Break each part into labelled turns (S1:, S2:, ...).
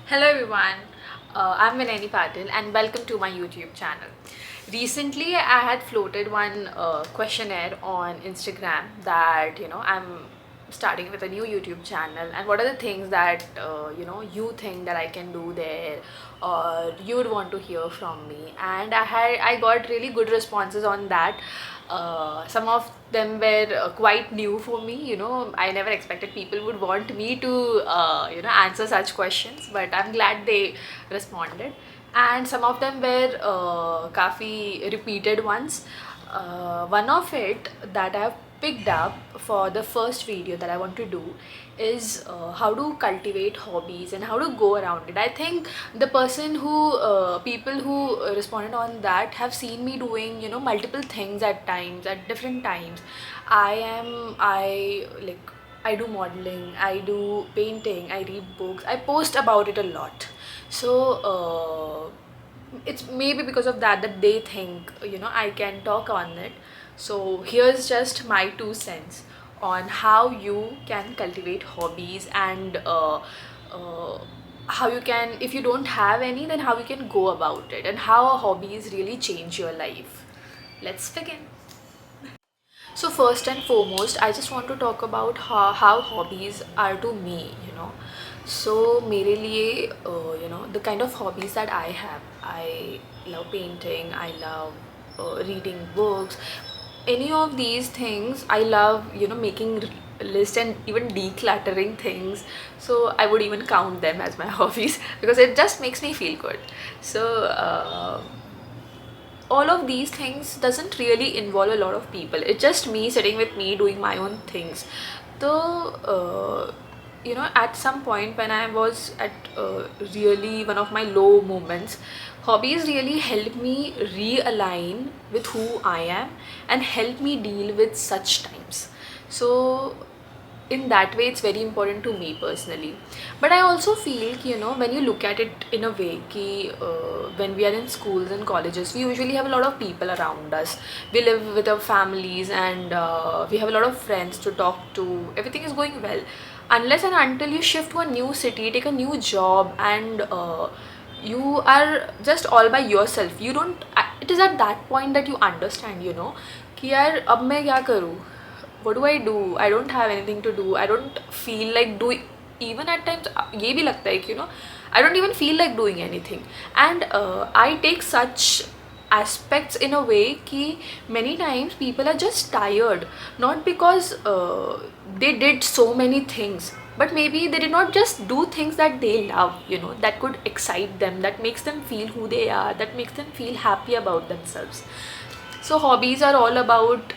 S1: Hello everyone, I'm Vineni Patil and welcome to my YouTube channel. Recently, I had floated one questionnaire on Instagram that I'm starting with a new YouTube channel, and what are the things that you think that I can do there or you would want to hear from me. And I got really good responses on that. Some of them were quite new for me. I never expected people would want me to answer such questions, but I'm glad they responded. And some of them were काफ़ी repeated ones. One of it that I've picked up for the first video that I want to do is how to cultivate hobbies and how to go around it. I think the people who responded on that have seen me doing multiple things at times, at different times. I do modeling, I do painting, I read books, I post about it a lot. So it's maybe because of that they think I can talk on it. So here's just my 2 cents on how you can cultivate hobbies, and how you can, if you don't have any, then how you can go about it and how hobbies really change your life. Let's begin. So first and foremost, I just want to talk about how hobbies are to me. So मेरे लिए the kind of hobbies that I have, I love painting, I love reading books, any of these things. I love making lists and even decluttering things. So I would even count them as my hobbies because it just makes me feel good. So all of these things doesn't really involve a lot of people. It's just me sitting with me doing my own things. So at some point when I was at really one of my low moments, hobbies really helped me realign with who I am and help me deal with such times. So in that way it's very important to me personally. But I also feel when you look at it in a way when we are in schools and colleges, we usually have a lot of people around us. We live with our families, and we have a lot of friends to talk to. Everything is going well unless and until you shift to a new city, take a new job, and you are just all by yourself. You don't It is at that point that you understand कि यार अब मैं क्या करूँ. What do I do? I don't have anything to do. I don't feel like doing. Even at times ये भी लगता है कि I don't even feel like doing anything. And I take such aspects in a way कि many times people are just tired, not because they did so many things, but maybe they did not just do things that they love, that could excite them, that makes them feel who they are, that makes them feel happy about themselves. So hobbies are all about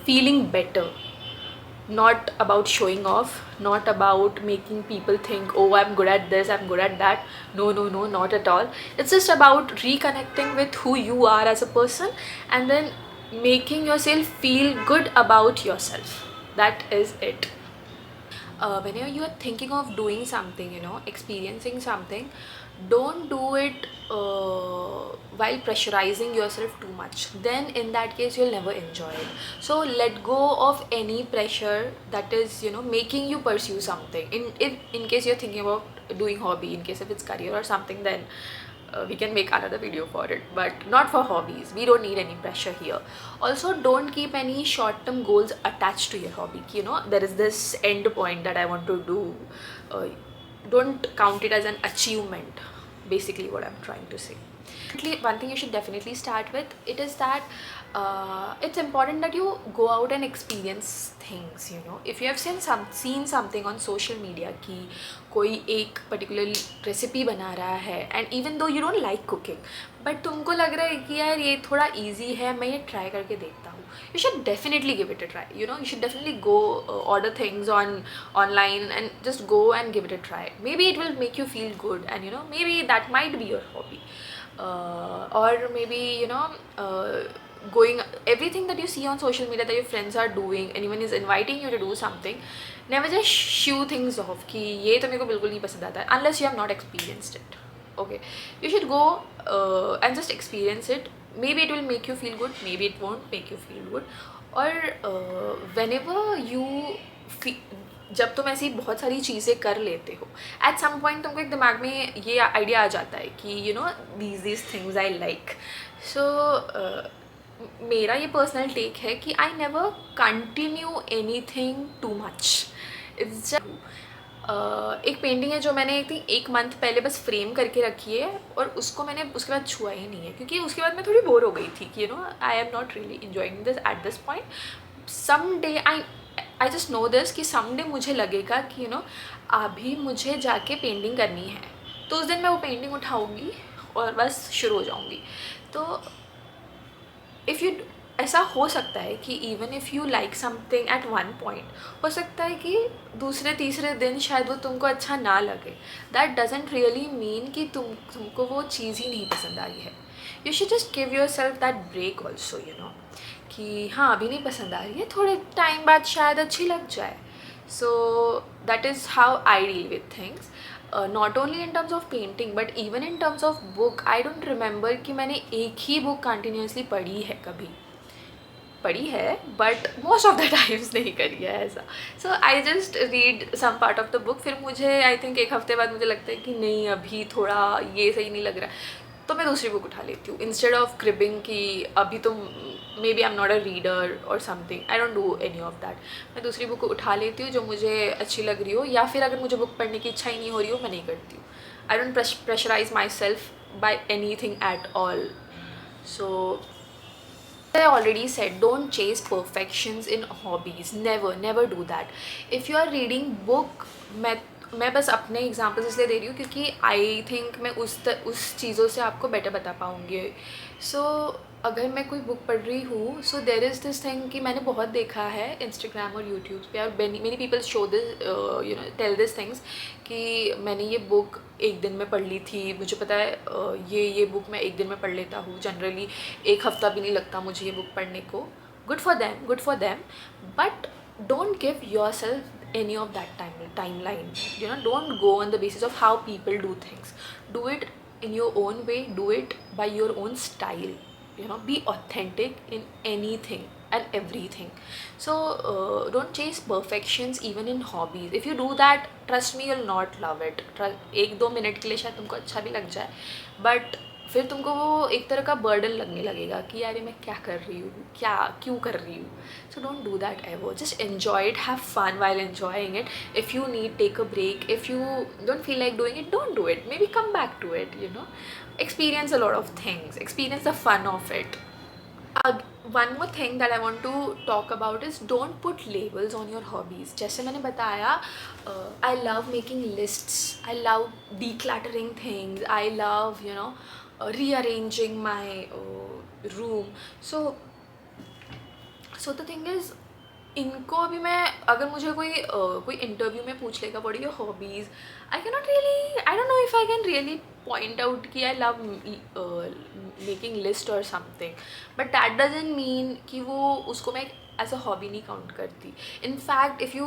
S1: feeling better, not about showing off, not about making people think, oh, I'm good at this, I'm good at that. No, no, no, not at all. It's just about reconnecting with who you are as a person, and then making yourself feel good about yourself. That is it. Whenever you are thinking of doing something, experiencing something, don't do it while pressurizing yourself too much. Then in that case you'll never enjoy it. So let go of any pressure that is making you pursue something. In case you're thinking about doing hobby, in case if it's career or something, then we can make another video for it, but not for hobbies. We don't need any pressure here. Also, don't keep any short-term goals attached to your hobby. There is this end point that I want to do. uh, don't count it as an achievement, basically what I'm trying to say. One thing you should definitely start with it is that it's important that you go out and experience things. If you have seen something on social media कि कोई एक particular recipe बना रहा है, and even though you don't like cooking, but तुमको लग रहा है कि यार ये थोड़ा easy है, मैं ये try करके देखता हूँ, you should definitely give it a try. You should definitely go order things online and just go and give it a try. Maybe it will make you feel good, and maybe that might be your hobby. Or maybe going, everything that you see on social media that your friends are doing, anyone is inviting you to do something, never just shoo things off कि ये तो मेरे को बिल्कुल नहीं पसंद आता है, unless you have not experienced it. Okay, you should go and just experience it. Maybe it will make you feel good, maybe it won't make you feel good. Or whenever you feel, जब तुम ऐसी बहुत सारी चीज़ें कर लेते हो, at some point तुमको एक दिमाग में ये आइडिया आ जाता है कि you know these things I like. So मेरा ये पर्सनल टेक है कि I never continue anything too much. It's एक पेंटिंग है जो मैंने आई थिंक 1 मंथ पहले बस फ्रेम करके रखी है, और उसको मैंने उसके बाद छुआ ही नहीं है, क्योंकि उसके बाद मैं थोड़ी बोर हो गई थी कि you know I am not really enjoying this at this point. Some day I just know this कि सम डे मुझे लगेगा कि यू नो अभी मुझे जाके पेंटिंग करनी है, तो उस दिन मैं वो पेंटिंग उठाऊँगी और बस शुरू हो जाऊँगी. तो इफ़ यू ऐसा हो सकता है कि even if you like something at one point, हो सकता है कि दूसरे तीसरे दिन शायद वो तुमको अच्छा ना लगे. दैट डजेंट रियली मीन कि तुमको वो चीज़ ही नहीं पसंद आई है. You should just give yourself that break also, you know, कि हाँ अभी नहीं पसंद आ रही है, थोड़े टाइम बाद शायद अच्छी लग जाए. So that is how I deal with things. Not only in terms of painting but even in terms of book. I don't remember कि मैंने एक ही बुक कंटिन्यूसली पढ़ी है. कभी पढ़ी है but most of the times नहीं करी है ऐसा. So I just read some part of the book, फिर मुझे आई थिंक 1 हफ्ते बाद मुझे लगता है कि नहीं अभी थोड़ा ये सही नहीं लग रहा है, तो मैं दूसरी बुक उठा लेती हूँ इंस्टेड ऑफ क्रिबिंग कि अभी तो maybe I am not a reader और something. I don't do any of that. मैं दूसरी बुक उठा लेती हूँ जो मुझे अच्छी लग रही हो, या फिर अगर मुझे बुक पढ़ने की इच्छा ही नहीं हो रही हो, मैं नहीं करती हूँ. I don't pressurise myself by anything at all. So I already said, don't chase perfections in hobbies. Never do that. If you are reading book, मैं बस अपने एग्जाम्पल्स इसलिए दे रही हूँ क्योंकि आई थिंक मैं उस चीज़ों से आपको बेटर बता पाऊँगी. सो अगर मैं कोई बुक पढ़ रही हूँ, सो देर इज़ दिस थिंग कि मैंने बहुत देखा है इंस्टाग्राम और यूट्यूब पे, और many people show this you know tell this things कि मैंने ये बुक एक दिन में पढ़ ली थी. मुझे पता है ये बुक मैं एक दिन में पढ़ लेता हूँ. जनरली 1 हफ्ता भी नहीं लगता मुझे ये बुक पढ़ने को. Good for them. But don't give yourself any of that timeline, you know. Don't go on the basis of how people do things. Do it in your own way, do it by your own style, you know. Be authentic in anything and everything. So don't chase perfections even in hobbies. If you do that, trust me, you'll not love it. 1-2 minute के लिए शायद तुमको अच्छा भी लग जाए, but फिर तुमको वो एक तरह का बर्डन लगने लगेगा कि यार मैं क्या कर रही हूँ, क्यों कर रही हूँ. So don't do that ever. Just enjoy it, have fun while enjoying it. If you need, take a break. If you don't feel like doing it, don't do it. Maybe come back to it, you know. Experience a lot of things, experience the fun of it. One more thing that I want to talk about is don't put labels on your hobbies. जैसे मैंने बताया, I love making lists, I love decluttering things, I love, you know, rearranging my room. So the thing is, इनको अभी मैं, अगर मुझे कोई interview में पूछ लेगा what are your hobbies, I can not really, I don't know if I can really point out कि आई लव मेकिंग लिस्ट और something. But that doesn't mean कि वो उसको मैं एज अ हॉबी नहीं काउंट करती. इनफैक्ट इफ़ यू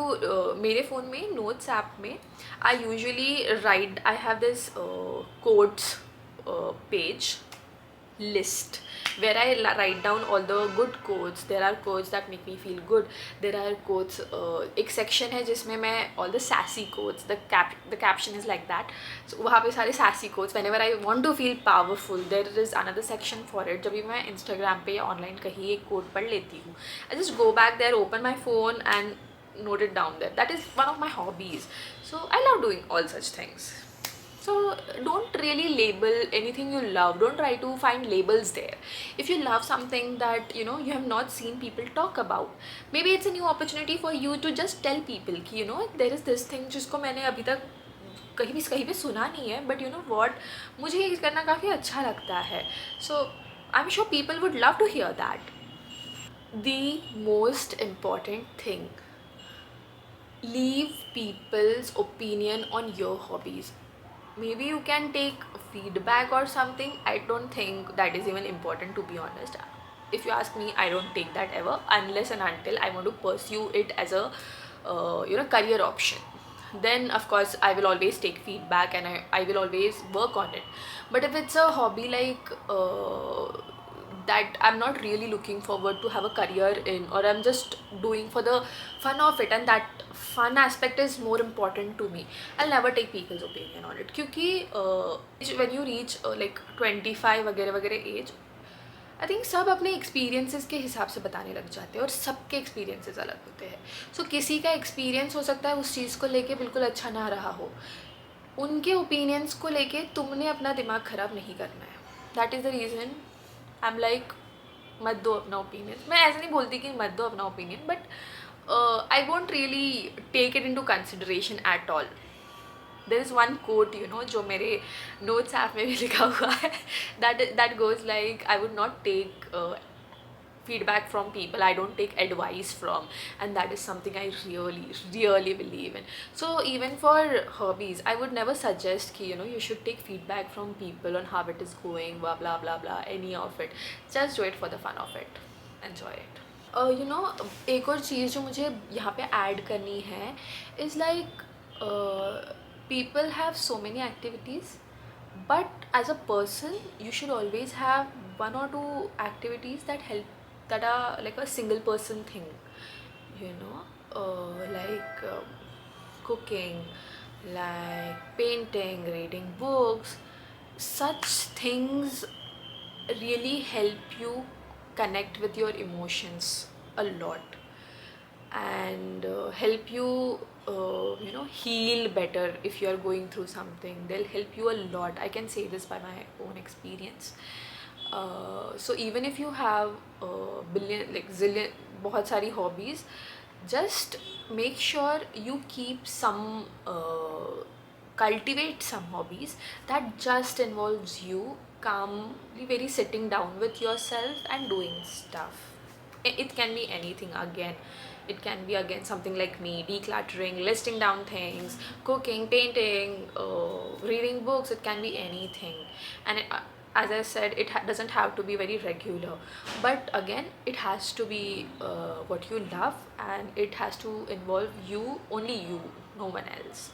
S1: मेरे phone में नोट्स ऐप में I usually write, I have this quotes page list where I write down all the good quotes. There are quotes that make me feel good. There are quotes, एक section है जिसमें मैं all the sassy quotes, the caption is like that. So वहाँ पे सारे sassy quotes. Whenever I want to feel powerful, there is another section for it. जब भी मैं Instagram पे या online कहीं एक quote पढ़ लेती हूँ, I just go back there, open my phone and note it down there. That is one of my hobbies. So I love doing all such things. So don't really label anything you love. Don't try to find labels there. If you love something that you know you have not seen people talk about, maybe it's a new opportunity for you to just tell people कि you know there is this thing जिसको मैंने अभी तक कहीं पे सुना नहीं है, but you know what, मुझे ये करना काफ़ी अच्छा लगता है. So I'm sure people would love to hear that. The most important thing, leave people's opinion on your hobbies. Maybe you can take feedback or something. I don't think that is even important, to be honest. If you ask me, I don't take that ever unless and until I want to pursue it as a you know career option. Then of course I will always take feedback and I will always work on it. But if it's a hobby like that I'm not really looking forward to have a career in, or I'm just doing for the fun of it, and that fun aspect is more important to me, I'll never take people's opinion on it. क्योंकि when you reach like 25 वगैरह वगैरह age, I think सब अपने experiences के हिसाब से बताने लग जाते हैं, और सबके एक्सपीरियंसेस अलग होते हैं. सो किसी का एक्सपीरियंस हो सकता है उस चीज़ को लेके बिल्कुल अच्छा ना रहा हो, उनके ओपिनियंस को लेके तुमने अपना दिमाग ख़राब नहीं करना है. That is the reason I am like, मत दो अपना ओपिनियन. मैं ऐसे नहीं बोलती कि मत दो अपना opinion, but I won't really take it into consideration at all. There is one quote जो मेरे नोट्स ऐप में भी लिखा हुआ है, that goes like, I would not take feedback from people, I don't take advice from, and that is something I really believe in. So even for hobbies, I would never suggest ki you should take feedback from people on how it is going, blah blah blah blah, any of it. Just do it for the fun of it, enjoy it. एक और चीज़ जो मुझे यहाँ पे add करनी है is like, people have so many activities, but as a person you should always have one or two activities that are like a single person thing, like cooking, like painting, reading books. Such things really help you connect with your emotions a lot, and help you heal better. If you are going through something, they'll help you a lot. I can say this by my own experience. So even if you have billion, like zillion, बहुत सारी hobbies, just make sure you keep some, cultivate some hobbies that just involves you calmly, very sitting down with yourself and doing stuff. It can be anything again. It can be again something like me, decluttering, listing down things, cooking, painting, reading books. It can be anything. And as I said, it doesn't have to be very regular, but again it has to be what you love, and it has to involve you, only you, no one else.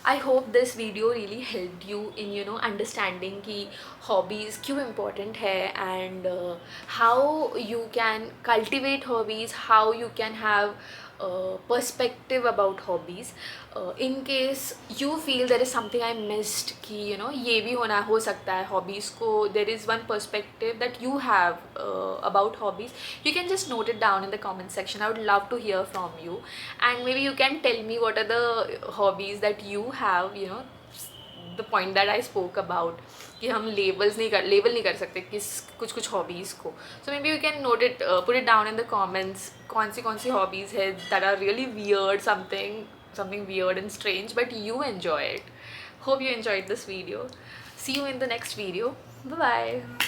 S1: I hope this video really helped you in understanding कि hobbies क्यों important है, and how you can cultivate hobbies, how you can have perspective about hobbies. In case you feel there is something I missed कि ये भी होना हो सकता है hobbies को, there is one perspective that you have about hobbies, you can just note it down in the comment section. I would love to hear from you, and maybe you can tell me what are the hobbies that you have, the point that I spoke about कि हम label नहीं कर सकते किस कुछ hobbies को. So maybe you can note it, put it down in the comments, कौन सी हॉबीज़ है that are really weird, something weird and strange, but you enjoy it. Hope you enjoyed this video. See you in the next video. Bye bye.